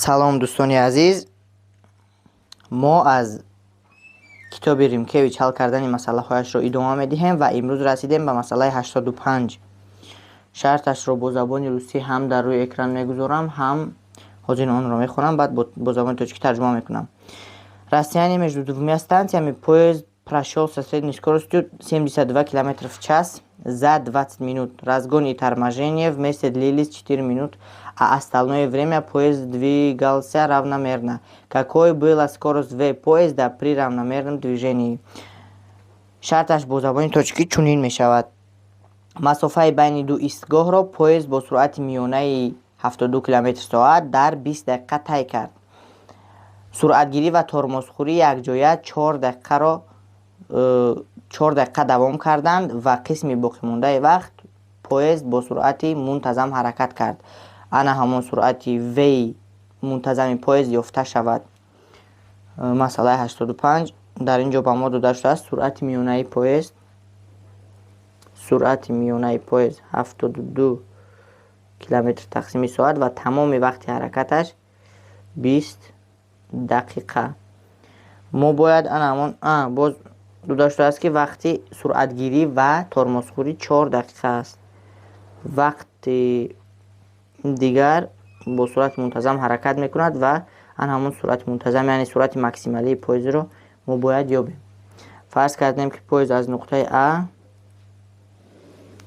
салом дӯстони азиз, мо аз китоби Римкевич ҳал кардани масъалаҳояшро идома медиҳем ва имрӯз расидем ба масъалаи 85. шарташро бо забони русӣ ҳам дар рӯи экран мегузорам, ҳам ҳозир онро мехонам, баъд бо забони тоҷикӣ тарҷума мекунам. Расстояние между двумя станциями поезд прошёл со средней скоростью 72 км в час за 20 минут. Разгон и торможение вместе длились 4 минут, а остальное время поезд двигался равномерно. Какой была скорость В поезда при равномерном движении? Шарташ бо забони тоҷикӣ чунин мешавад. масофаи байни ду истгоҳро поезд бо суръати миёнаи 72 км/соат дар 20 дақиқа тай кард. суръатгирӣ ва тормозхӯрӣ якҷоя 4 дақиқа давом карданд ва қисми боқимондаи вақт поезд бо суръати мунтазам ҳаракат кард. ана ҳамон суръати V мунтазами поезд ёфта шавад. масъалаи 85 дар ин ҷо ба мо дода шудааст суръати миёнаи поезд 72 км тақсими соат ва тамоми вақти ҳаракаташ 20 дақиқа. мо бояд боз дода шудааст ки вақти суръатгирӣ ва тормозхӯрӣ 4 дақиқа аст. вақти дигар бо суръати мунтазам ҳаракат мекунад ва ан ҳамон суръати мунтазам, яъне суръати максималии поездро мо бояд ёбем. фарз кардем ки поезд аз нуқтаи А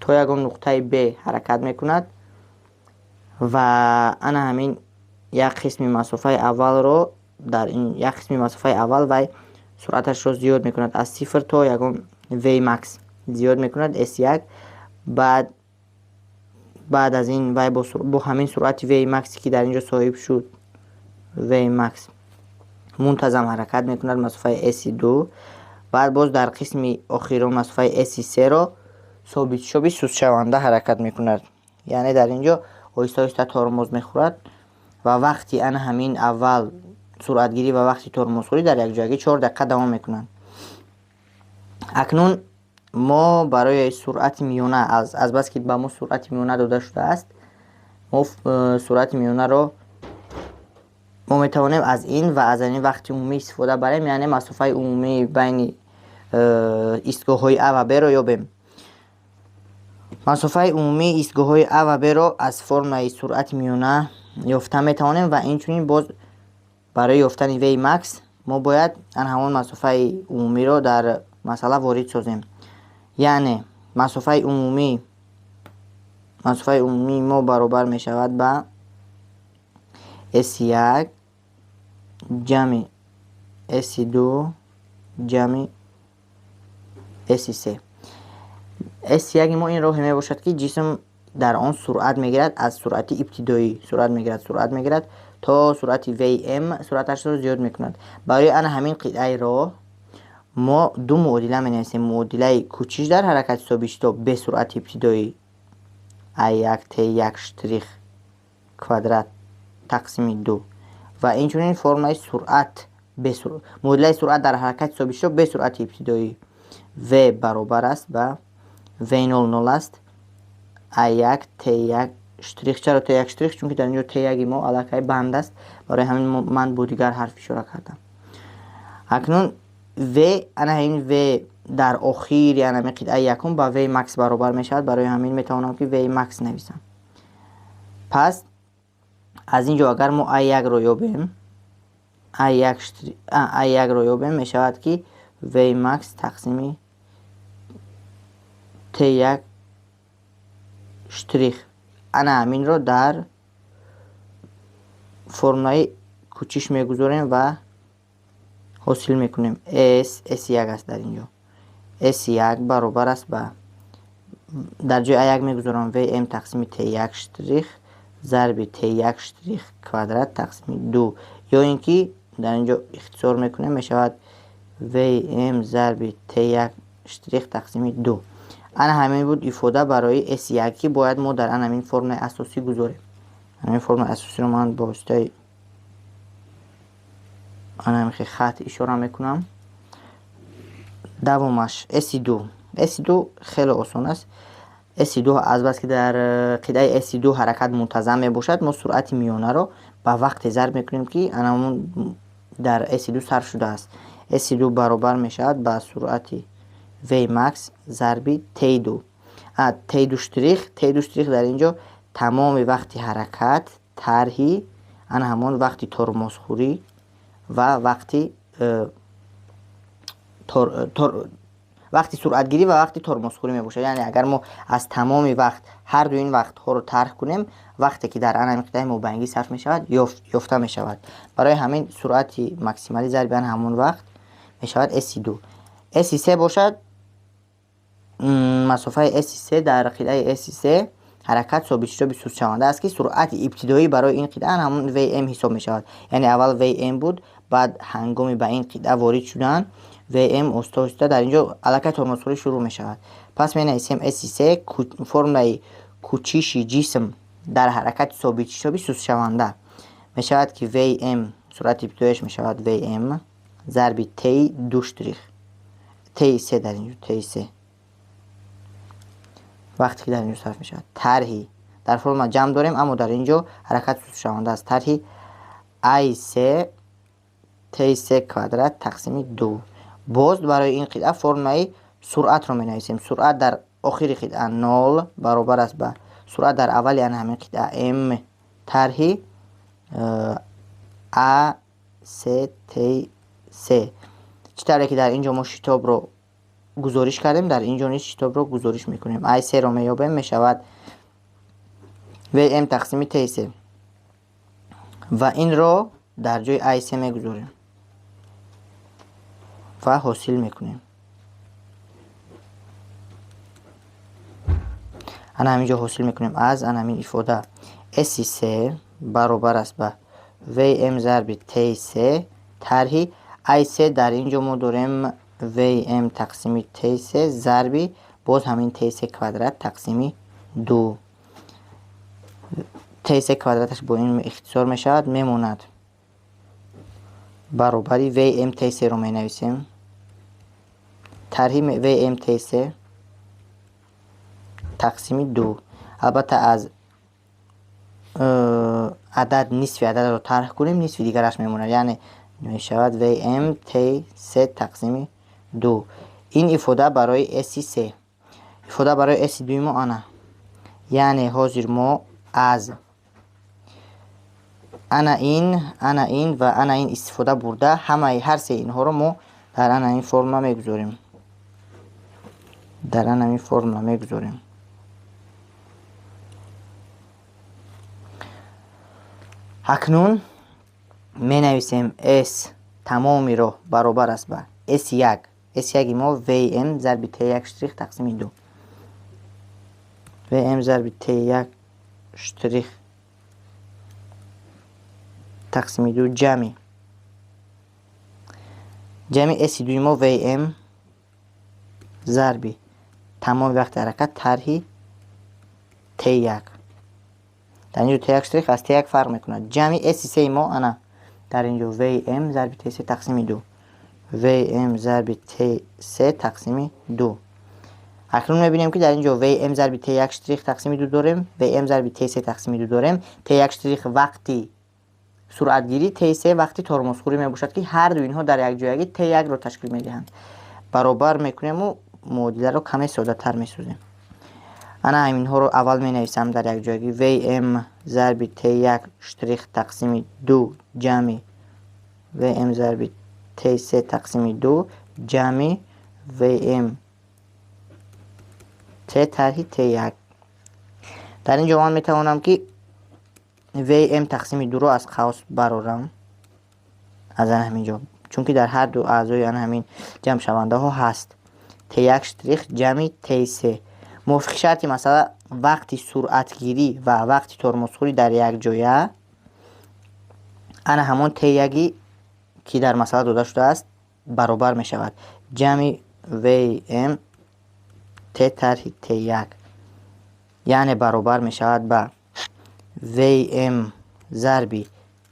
то ягон нуқтаи Б ҳаракат мекунад ва ана ҳамин як қисми масофаи аввалро дар ин як қисми масофаи аввал вай суръаташро зиёд мекунад, аз 0 то ягон V max зиёд мекунад S1. баъд аз ин вай бо ҳамин суръати V max ки дар ин ҷо соҳиб шуд V max мунтазам ҳаракат мекунад масофаи S2. баъд боз дар қисми охирон масофаи S3-ро собитшоби сустшаванда ҳаракат мекунад, яъне дар ин ҷо оҳиста оҳиста тормоз мехӯрад ва вақти ана ҳамин аввал суръатгирӣ ва вақти тормозхӯрӣ дар якҷоягӣ 4 дақиқа давом мекунанд. акнун мо барои суръати миёна азбаски ба мо суръати миёна дода шудааст, мо суръати миёнаро мо метавонем аз ин ва аз ин вақти умумӣ истифода барем, яъне масофаи умумии байни истгоҳҳои А ва Б-ро ёбем. масофаи умумии истгоҳҳои А ва Б-ро аз формулаи суръати миёна ёфта метавонем ва инчунин боз барои ёфтани V max мо бояд ан ҳамон масофаи умумиро дар масъала ворид созем. яъне масофаи умумӣ мо баробар мешавад ба S1 ҷамъи S2 ҷамъи S3. S1 мо ин роҳе мебошад ки ҷисм дар он суръат мегирад, аз суръати ибтидоӣ суръат мегирад то суръати Vm суръаташро зиёд мекунад. барои ана ҳамин қитъаи роҳ мо ду муодила менависем. муодилаи кӯчиш дар ҳаракати собитшитоб бе суръати ибтидоӣ A1 T1 штрих квадрат тақсими 2 ва инчунин формулаи суръат муодилаи суръат дар ҳаракати собитшитоб бе суръати ибтидоӣ V баробар аст ба V00 аст A1 T1 штрих. чаро T1 штрих? Чунки дар ин ҷо T1 мо аллакай банд аст, барои ҳамин ман бо дигар ҳарф ишора кардам. акнун V ана ҳамин V дар охири ана ҳамин қитъаи якум ба V max баробар мешавад, барои ҳамин метавонам ки V max нависам. пас аз ин ҷо агар мо A1-ро ёбем мешавад ки V max тақсими T1 штрих. ана ҳаминро дар формулаи кӯчиш мегузорем ва ҳосил мекунем. S1 аст дар ин ҷо. S1 баробар аст ба дар ҷои A1 мегузорам Vm тақсими T1 штрих зарби T1 штрих квадрат тақсими 2, ё ин ки дар ин ҷо ихтисор мекунем, мешавад Vm зарби T1 штрих тақсими 2. ана ҳамин буд ифода барои S1 ки бояд мо дар ана ҳамин формулаи асосӣ гузорем. ҳамин формулаи асосиро ман бо воситаи ана ҳамин хат ишора мекунам. давомаш S2 хеле осон аст. S2 азбаски дар қитъаи S2 ҳаракат мунтазам мебошад, мо суръати миёнаро با وقت ضرب میکنیم که همون در S2 صرف شده است. S2 برابر میشود با سرعت V max ضرب T2. T2 شتریخ در اینجا تمام وقت حرکت طرحی همون وقت ترمزخوری و وقتی سرعت گیری و وقتی ترمزخوری می باشه. یعنی اگر ما از تمام وقت هر دو این وقت ها رو طرح کنیم، وقتی که در ان مقدار مبنگی صرف می شود یافته می شود. برای همین سرعت ماکسیمالی ضرب همون وقت می شود S2. S3 باشد مسافه S3 در قطعه S3 حرکت ثابت شده به سوز شونده است که سرعت ابتدایی برای این قطعه همون Vm حساب می شود. یعنی اول Vm بود، بعد هنگامی به این قطعه وارد شدن Vm آهسته در اینجا علاقه ترمزخوری شروع می شود. پس می نویسیم S3 فرمول کوچیش جسم در حرکت ثابت شده به سوز شونده می شود که Vm سرعت ابتدایش می شود Vm ضرب T2 شتریخ T3 در اینجا T3 وقتی که در اینجا صرف می شود. طرحی در فرم جمع داریم اما در اینجا حرکت سوز شونده است. طرحی I3 T3 کوادرات تقسیم 2. باز برای این قطعه فرمول سرعت رو می نویسیم. سرعت در آخر قطعه 0 برابر است با سرعت در اول یعنی همین قطعه m طرحی A3 T3. چطوری که در اینجا ما شتاب رو گزارش کردیم، در اینجا نیز شتاب رو گزارش میکنیم. I3 رو میابیم میشود Vm تقسیم T3 و این رو در جای I3 میگذاریم و حاصل میکنیم. انا همینجا حاصل میکنیم از همین ifade S3 برابر است با Vm ضرب T3 طرحی I3 در اینجا ما داریم Vm تقسیم T3 ضرب باز همین T3 کوادرات تقسیم 2. T3 کوادراتش با این اختصار می شود میموند برابری Vm T3 رو می نویسیم. طرحی Vm T3 تقسیم 2. البته از عدد نصف عدد رو طرح کنیم نصف دیگرش میمونه، یعنی می شود Vm T3 تقسیم 2. این ifade برای S3. ifade برای S2 ما آنه، یعنی حاضر ما از انا این و انا این استفاده برده همه هر سه اینها رو ما در انا این فرمول میگذاریم. اکنون می نویسیم S تمامی رو برابر است با S1 ما Vm ضرب T1 شتریخ تقسیم 2. Vm ضرب T1 شتریخ تقسیم 2 جمع S2 ما Vm ضرب تمام وقت حرکت طرحی T1 در اینجا T1 شتریخ از T1 فرق میکند. جمع S3 ما انا در اینجا Vm ضرب T3 تقسیم 2 Vm ضرب T3 تقسیم 2. اکنون میبینیم که در اینجا Vm ضرب T1 شتریخ تقسیم 2 داریم، Vm ضرب T3 تقسیم 2 داریم. T1 شتریخ وقتی سرعت گیری، T3 وقتی ترمزخوری می باشد که هر دو اینها در یک جایگی T1 رو تشکیل می دهند. برابر میکنیم و معادله رو کمی ساده تر می سازیم. انا همین ها رو اول می نویسم در یک جایگی Vm ضرب T1 شتریخ تقسیم 2 جمع Vm ضرب T3 تقسیم 2 جمع Vm T طرح T1. در این جمله می توانم که Vm تقسیم 2 رو از قوس برارم از همینجا، چون که در هر دو اعضای همین جمع شونده ها هست. T1 شتریخ جمع T3 موافق شرطی مثلا وقتی سرعت گیری و وقتی ترمزخوری در یک جایه انا همون T1 که در مثلا داده شده است برابر می شود جمع Vm T طرح T1، یعنی برابر می شود با Vm ضرب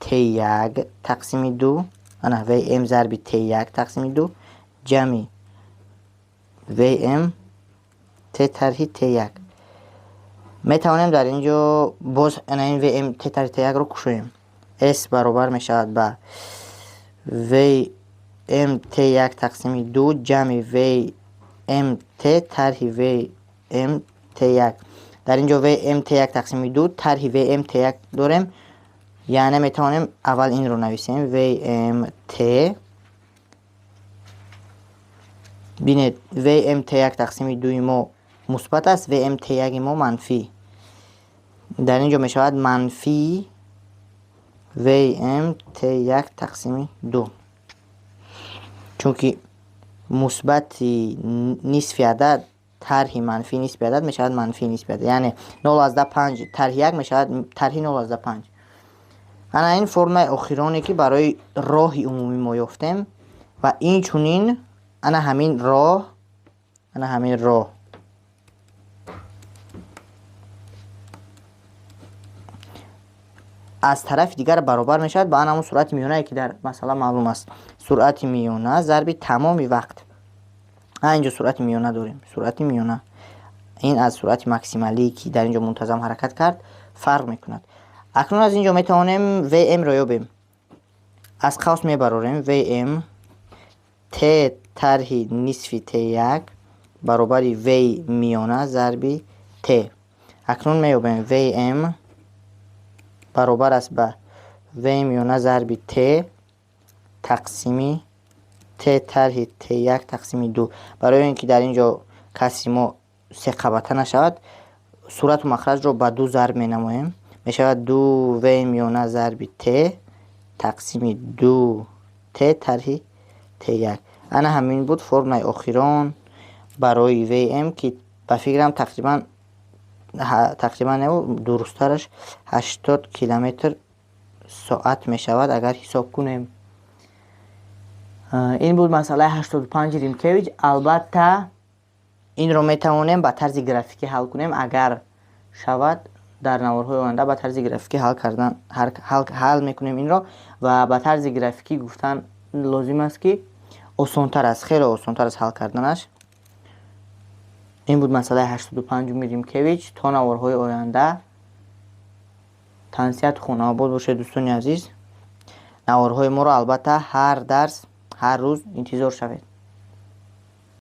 T1 تقسیم 2 انا Vm ضرب T1 تقسیم 2 جمع Vm T طرح T1. می توانیم در اینجا باز این Vm T طرح T1 رو کشیم S баробар мешавад ба VMT1 тақсими 2 ҷамъи VMT тарҳи VMT1. дар ин ҷо VMT1 тақсими 2 тарҳи VMT1 дорем, яъне метавонем аввал инро нависем. VMT, бинед VMT1 тақсими 2 мо мусбат аст, VMT1 мо манфӣ. дар ин ҷо мешавад манфӣ VMT1 тақсими 2. чунки мусбати нисфи адад тарҳи манфии нисби адад мешавад манфии нисби адад, яъне 0,5 тарҳи 1 мешавад тарҳи 0,5. ана ин формулаи охироне ки барои роҳи умумӣ мо ёфтем ва инчунин ана ҳамин роҳ аз тарафи дигар баробар мешавад ба ана ҳамун суръати миёнае ки дар масъала маълум аст. суръати миёна зарби тамоми вақт. ин ҷо суръати миёна дорем. суръати миёна ин аз суръати максималӣ ки дар ин ҷо мунтазам ҳаракат кард фарқ мекунад. акнун аз ин ҷо метавонем VM-ро ёбем. аз қавс мебарорем. VM T тарҳи нисфи T1 баробари V миёна зарби T. акнун меёбем VM баробар аст ба V миёна зарби T тақсими T тарҳи T1 тақсими 2. барои ин ки дар ин ҷо касри мо seқабата нашавад, суръату махраҷро ба 2 зарб менамоем. мешавад 2 V миёна зарби T тақсими 2 T тарҳи T1. ана ҳамин буд формулаи охирон барои VM ки ба фикрам тақрибан дурусттараш 80 км соат мешавад агар ҳисоб кунем. ин буд масъалаи 85 Римкевич. албатта инро метавонем ба тарзи графикӣ ҳал кунем. агар шавад дар наворҳои оянда ба тарзи графикӣ ҳал мекунем инро, ва ба тарзи графикӣ гуфтан лозим аст ки осонтар аст, хеле осонтар аст ҳал карданаш. ин буд масъалаи 85 Римкевич. то наворҳои оянда тансиҳату хонавобод бошед дӯстони азиз. наворҳои моро албатта ҳар дарс ҳар рӯз интизор шавед.